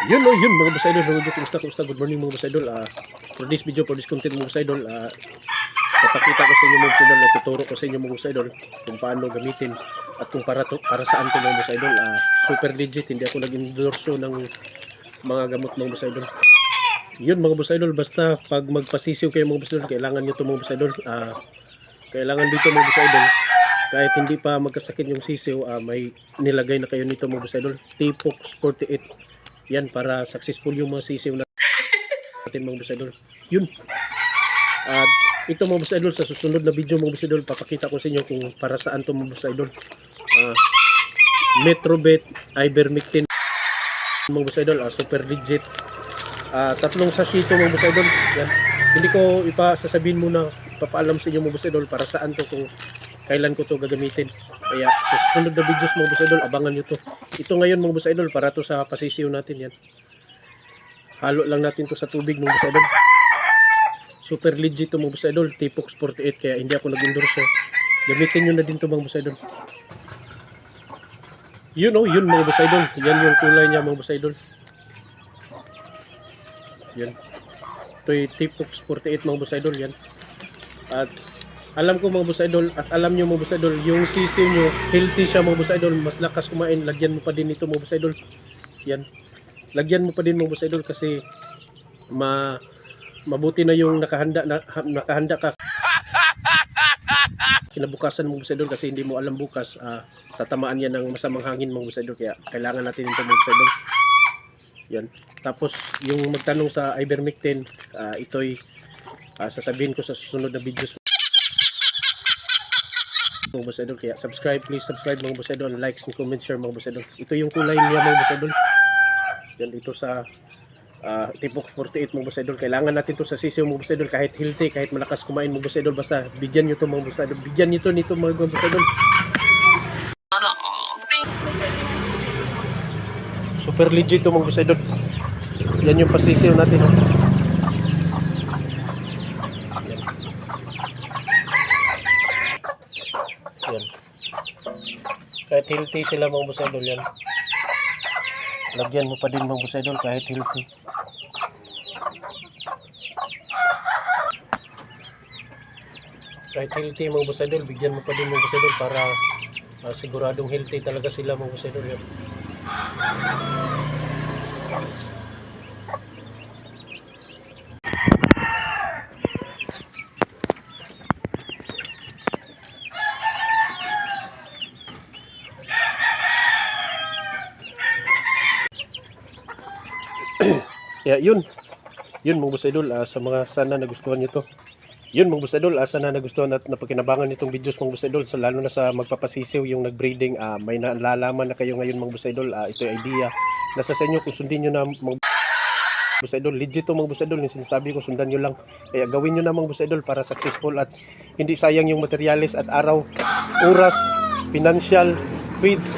Yun o, yun mga boss idol. Kumusta? Good morning mga boss idol. For this video, for this content mga boss idol, papakita ko sa inyo mga boss idol, at tuturo ko sa inyo mga boss idol kung paano gamitin at kung para saan to mga boss idol. Super legit, hindi ako nag-endorso ng mga gamot mga boss idol. Yun mga boss idol, basta pag magpasisiw kayo mga boss idol, kailangan nyo to mga boss idol. Kailangan dito mga boss idol, kahit hindi pa magkasakit yung sisiw, may nilagay na kayo nito mga boss idol, T-Pox 48. Yan, para successful yung mga sisiw natin mga boss idol. Yun. At ito mga boss idol, sa susunod na video mga boss idol, papakita ko sa inyo kung para saan to mga boss idol. Metrobet Ivermectin mga boss idol, super legit. Tatlong sachet to mga boss idol. Yan. Hindi ko sasabihin muna, papaalam sa inyo mga boss idol para saan to, kung kailan ko to gagamitin. Kaya sa susunod na videos mga boss idol, abangan nyo to. Ito ngayon mga boss idol, para to sa pasisiw natin. Yan. Halo lang natin to sa tubig mga boss idol. Super legit to mga boss idol, T-Pox 48, kaya hindi ako nag-endorso. Gamitin nyo na din to mga boss idol. Yun o, yun mga boss idol. Yan yung kulay niya mga boss idol. Yan. Ito yung T-Pox 48 mga boss idol. Yan. At alam ko mga boss idol, at alam nyo mga boss idol, yung sisiw nyo, healthy siya mga boss idol, mas lakas kumain, lagyan mo pa din ito mga boss idol. Yan. Lagyan mo pa din mga boss idol, kasi mabuti na yung nakahanda ka kinabukasan mga boss idol, kasi hindi mo alam bukas tatamaan yan ng masamang hangin mga boss idol, kaya kailangan natin ito mga boss idol. Yan. Tapos yung magtanong sa Ivermectin, ito'y sasabihin ko sa susunod na videos mga boss idol, kaya please subscribe mga boss idol, likes and comment, share mga boss idol. Ito yung kulay niya mga boss idol. Yan, ito sa T-Pox 48 mga boss idol. Kailangan natin to sa sisiw mga boss idol, kahit healthy, kahit malakas kumain mga boss idol, basta bigyan nyo to mga boss idol, bigyan nito mga boss idol. Super legit to mga boss idol. Yan yung pasisiw natin. Yan. Kahit healthy sila mga boss idol, yan. Lagyan mo pa din mga boss idol kahit healthy. Kahit healthy mga boss idol, bigyan mo pa din mga boss idol, para siguradong healthy talaga sila mga boss idol. Yan. Kaya yun mga boss idol, sa mga sana nagustuhan nyo to. Yun mga boss idol, sana nagustuhan at napakinabangan nitong videos mga boss idol, lalo na sa magpapasisiw, yung nagbreeding. May nalalaman na kayo ngayon mga boss idol. Ito yung idea, nasa sa inyo kung sundin nyo na mga boss idol. Legit to mga boss idol, yung sinasabi ko, sundan nyo lang. Kaya gawin nyo na mga boss idol para successful, at hindi sayang yung materials at araw, oras, financial, feeds,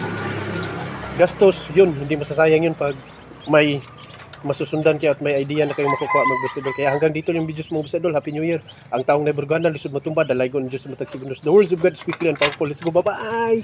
gastos. Yun, hindi masasayang yun pag may masusundan kayo at may idea na kayo makukuha mga boss idol. Kaya hanggang dito yung videos mga boss idol. Happy New Year. Ang taong never gana, lisod matumba, dalay ko ng Diyos matagsigundos. The words of God is quickly and powerful. Let's go, bye-bye!